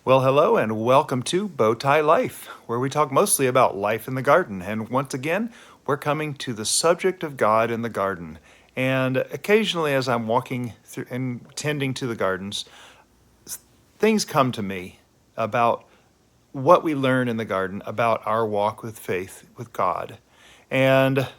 Well, hello and welcome to Bowtie Life, where we talk mostly about life in the garden. And once again, we're coming to the subject of God in the garden. And occasionally, as I'm walking through and tending to the gardens, things come to me about what we learn in the garden about our walk with faith with God. And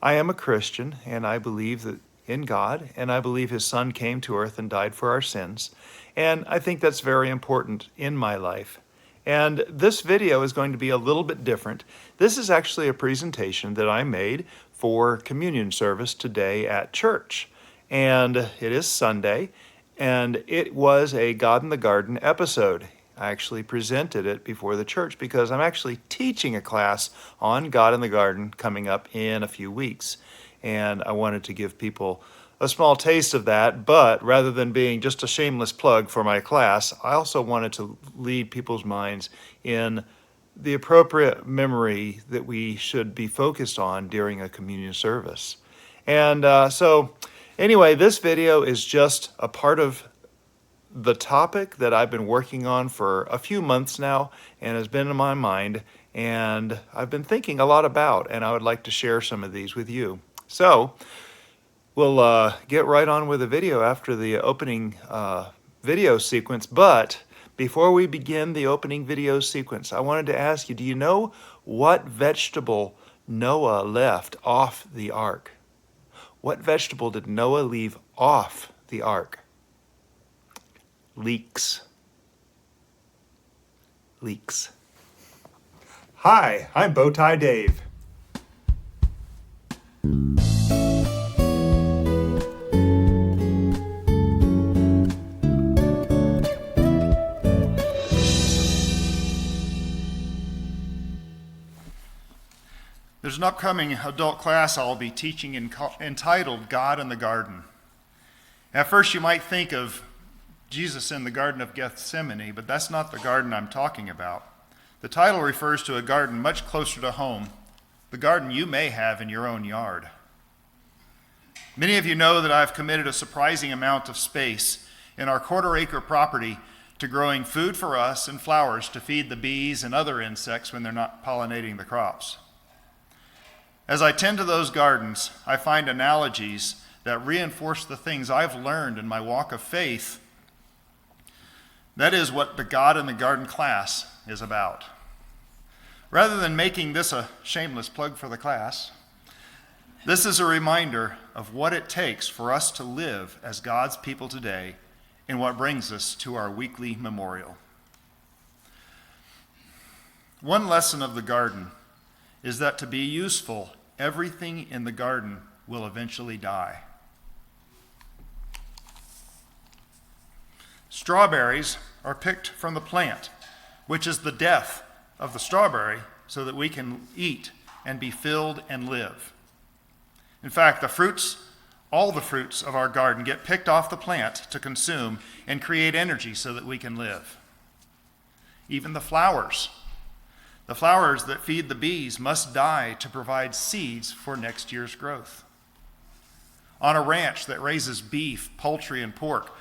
I am a Christian, and I believe that in God, and I believe his son came to earth and died for our sins. And I think that's very important in my life. And this video is going to be a little bit different. This is actually a presentation that I made for communion service today at church. And it is Sunday, and it was a God in the Garden episode. I actually presented it before the church because I'm actually teaching a class on God in the Garden coming up in a few weeks. And I wanted to give people a small taste of that, but rather than being just a shameless plug for my class, I also wanted to lead people's minds in the appropriate memory that we should be focused on during a communion service. And anyway, this video is just a part of the topic that I've been working on for a few months now and has been in my mind, and I've been thinking a lot about, and I would like to share some of these with you. So we'll get right on with the video after the opening video sequence, but before we begin the opening video sequence, I wanted to ask you, do you know what vegetable Noah left off the ark? What vegetable did Noah leave off the ark? Leeks. Leeks. Hi, I'm Bowtie Dave. There's an upcoming adult class I'll be teaching entitled God in the Garden. At first you might think of Jesus in the Garden of Gethsemane, but that's not the garden I'm talking about. The title refers to a garden much closer to home, the garden you may have in your own yard. Many of you know that I've committed a surprising amount of space in our quarter-acre property to growing food for us and flowers to feed the bees and other insects when they're not pollinating the crops. As I tend to those gardens, I find analogies that reinforce the things I've learned in my walk of faith. That is what the God in the Garden class is about. Rather than making this a shameless plug for the class, this is a reminder of what it takes for us to live as God's people today and what brings us to our weekly memorial. One lesson of the garden is that to be useful, everything in the garden will eventually die. Strawberries are picked from the plant, which is the death of the strawberry, so that we can eat and be filled and live. In fact, all the fruits of our garden get picked off the plant to consume and create energy so that we can live. Even the flowers that feed the bees must die to provide seeds for next year's growth. On a ranch that raises beef, poultry, and pork,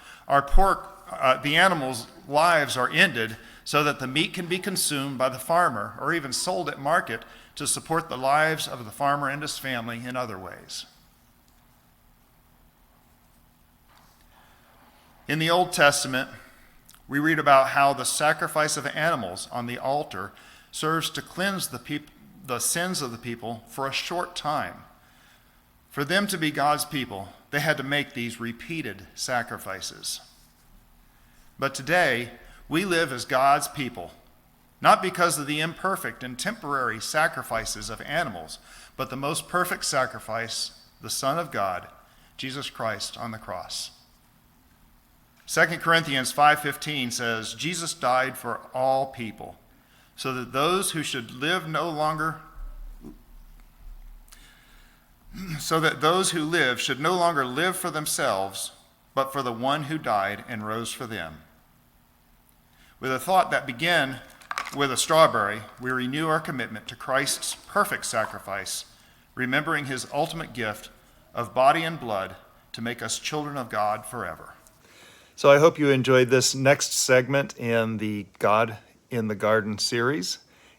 the animals' lives are ended so that the meat can be consumed by the farmer or even sold at market to support the lives of the farmer and his family in other ways. In the Old Testament, we read about how the sacrifice of animals on the altar serves to cleanse the sins of the people for a short time. For them to be God's people, they had to make these repeated sacrifices. But today, we live as God's people, not because of the imperfect and temporary sacrifices of animals, but the most perfect sacrifice, the Son of God, Jesus Christ on the cross. 2 Corinthians 5:15 says, Jesus died for all people, so that those who live should no longer live for themselves, but for the one who died and rose for them. With a thought that began with a strawberry, we renew our commitment to Christ's perfect sacrifice, remembering his ultimate gift of body and blood to make us children of God forever. So I hope you enjoyed this next segment in the God in the Garden series.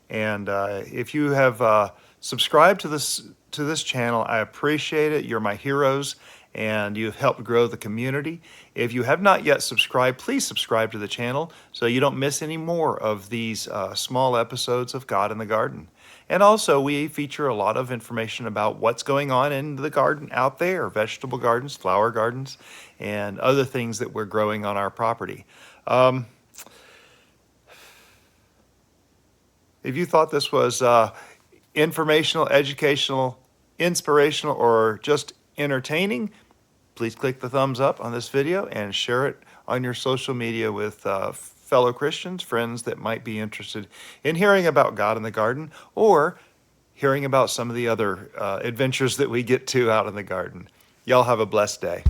And if you have subscribed to this channel, I appreciate it. You're my heroes, and you've helped grow the community. If you have not yet subscribed, please subscribe to the channel so you don't miss any more of these small episodes of God in the Garden. And also, we feature a lot of information about what's going on in the garden out there, vegetable gardens, flower gardens, and other things that we're growing on our property. If you thought this was informational, educational, inspirational, or just entertaining, please click the thumbs up on this video and share it on your social media with fellow Christians, friends that might be interested in hearing about God in the garden or hearing about some of the other adventures that we get to out in the garden. Y'all have a blessed day.